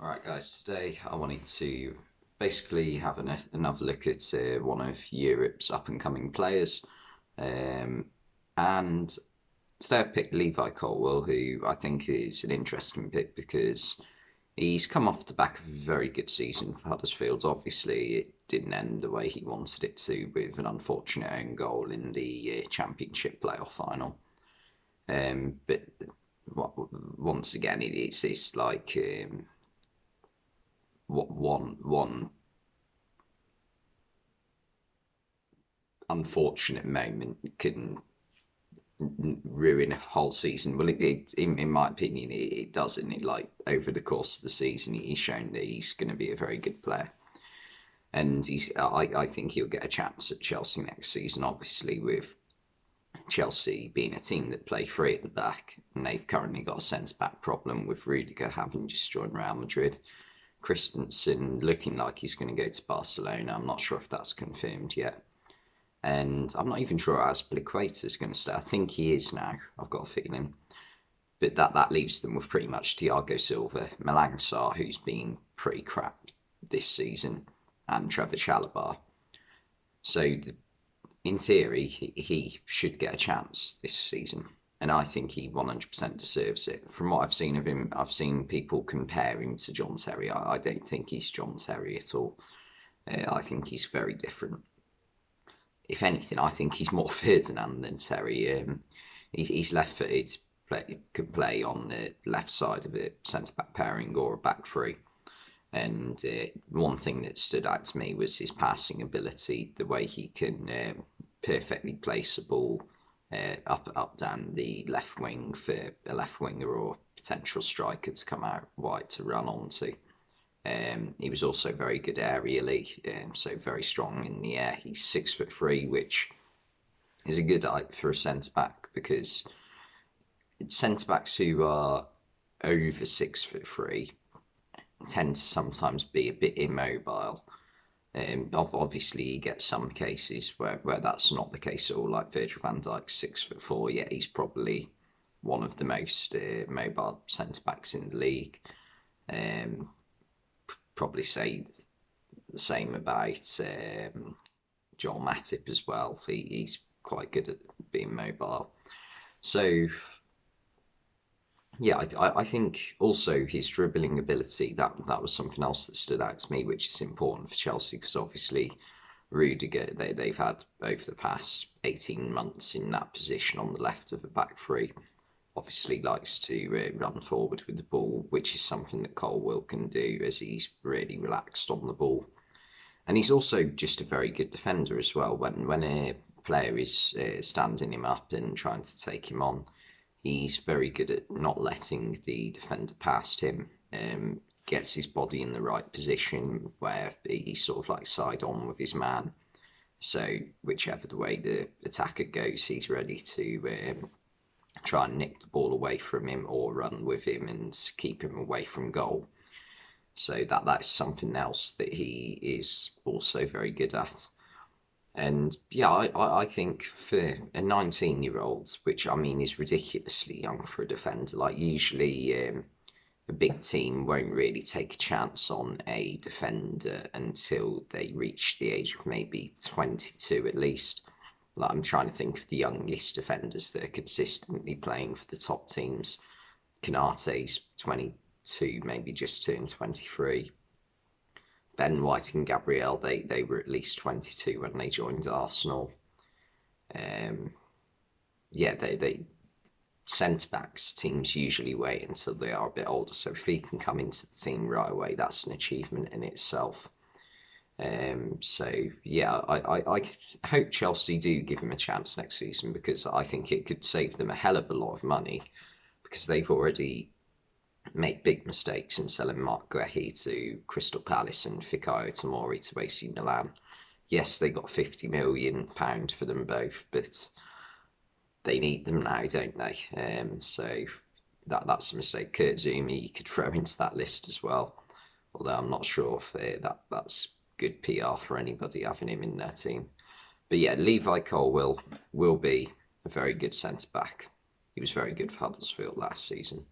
Alright guys, today I wanted to basically have another look at one of Europe's up and coming players. Um, and today I've picked Levi Colwill, who I think is an interesting pick because he's come off the back of a very good season for Huddersfield. Obviously, it didn't end the way he wanted it to, with an unfortunate own goal in the Championship playoff final. But once again, it's like what one unfortunate moment can ruin a whole season. Well, in my opinion, it doesn't. It, like, over the course of the season, he's shown that he's going to be a very good player, and I think he'll get a chance at Chelsea next season. Obviously, with Chelsea being a team that play free at the back, and they've currently got a centre back problem with Rudiger having just joined Real Madrid. Christensen looking like he's going to go to Barcelona. I'm not sure if that's confirmed yet. And I'm not even sure Azpilicueta is going to stay. I think he is now. I've got a feeling. But that leaves them with pretty much Thiago Silva, Malang Sarr, who's been pretty crap this season, and Trevor Chalobah. So in theory, he should get a chance this season. And I think he 100% deserves it. From what I've seen of him, I've seen people compare him to John Terry. I don't think he's John Terry at all. I think he's very different. If anything, I think he's more Ferdinand than Terry. He's left-footed, could play on the left side of a centre-back pairing or a back three. And one thing that stood out to me was his passing ability, the way he can perfectly place a ball up down the left wing for a left winger or potential striker to come out wide to run onto. He was also very good aerially, so very strong in the air. He's 6'3", which is a good height for a centre back, because centre backs who are over 6'3" tend to sometimes be a bit immobile. Obviously, you get some cases where that's not the case at all, like Virgil van Dijk's 6'4". Yeah, he's probably one of the most mobile centre backs in the league. Probably say the same about Joel Matip as well. He's quite good at being mobile. So yeah, I think also his dribbling ability, that was something else that stood out to me, which is important for Chelsea, because obviously Rudiger, they've had over the past 18 months in that position on the left of the back three. Obviously likes to run forward with the ball, which is something that Colwill can do, as he's really relaxed on the ball. And he's also just a very good defender as well. When a player is standing him up and trying to take him on, he's very good at not letting the defender past him. Gets his body in the right position where he's sort of like side on with his man. So whichever the way the attacker goes, he's ready to try and nick the ball away from him or run with him and keep him away from goal. So that's something else that he is also very good at. And yeah, I think for a 19-year-old, which I mean is ridiculously young for a defender, like usually a big team won't really take a chance on a defender until they reach the age of maybe 22 at least. Like, I'm trying to think of the youngest defenders that are consistently playing for the top teams. Konate's 22, maybe just turned 23. Ben White and Gabriel, they were at least 22 when they joined Arsenal. Yeah, they centre backs teams usually wait until they are a bit older. So if he can come into the team right away, that's an achievement in itself. So yeah, I hope Chelsea do give him a chance next season, because I think it could save them a hell of a lot of money, because they've already made big mistakes in selling Mark Guehi to Crystal Palace and Fikayo Tomori to AC Milan. Yes, they got £50 million for them both, but they need them now, don't they? So that's a mistake. Kurt Zouma you could throw into that list as well, although I'm not sure if that's good PR for anybody having him in their team. But yeah, Levi Colwill will be a very good centre back. He was very good for Huddersfield last season.